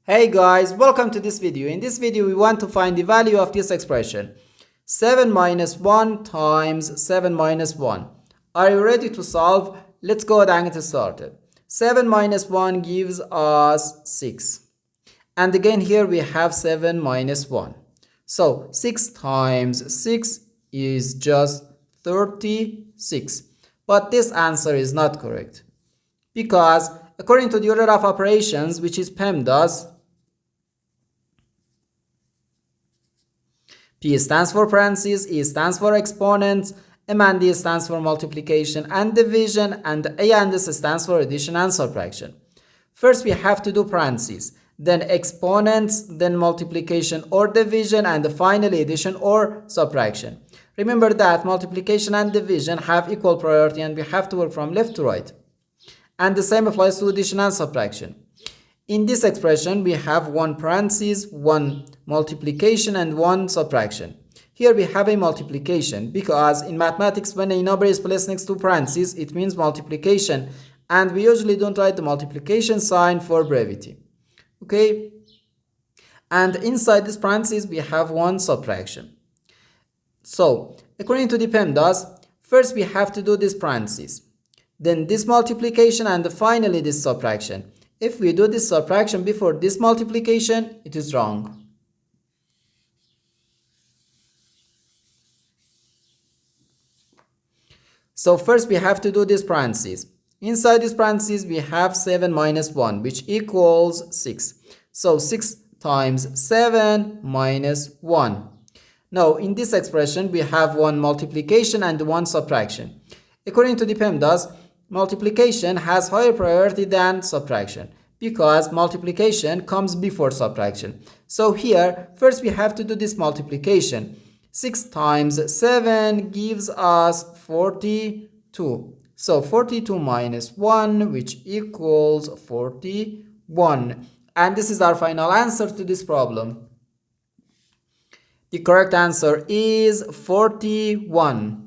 Hey guys, welcome to this video. In this video, we want to find the value of this expression. 7 minus 1 times 7 minus 1. Are you ready to solve? Let's go ahead and get started. 7 minus 1 gives us 6. And again here we have 7 minus 1. So 6 times 6 is just 36. But this answer is not correct. Because according to the order of operations, which is PEMDAS, P stands for parentheses, E stands for exponents, M and D stands for multiplication and division, and A and S stands for addition and subtraction. First we have to do parentheses, then exponents, then multiplication or division, and finally addition or subtraction. Remember that multiplication and division have equal priority and we have to work from left to right. And the same applies to addition and subtraction. In this expression, we have one parenthesis, one multiplication, and one subtraction. Here we have a multiplication because in mathematics, when a number is placed next to parentheses, it means multiplication. And we usually don't write the multiplication sign for brevity. Okay? And inside this parenthesis, we have one subtraction. So, according to the PEMDAS, first we have to do this parenthesis. Then this multiplication and finally this subtraction. If we do this subtraction before this multiplication, it is wrong. So first we have to do this parentheses. Inside this parentheses we have 7 minus 1, which equals 6. So 6 times 7 minus 1. Now in this expression we have one multiplication and one subtraction. According to the PEMDAS, multiplication has higher priority than subtraction because multiplication comes before subtraction. So here, first we have to do this multiplication. 6 times 7 gives us 42. So 42 minus 1, which equals 41. And this is our final answer to this problem. The correct answer is 41.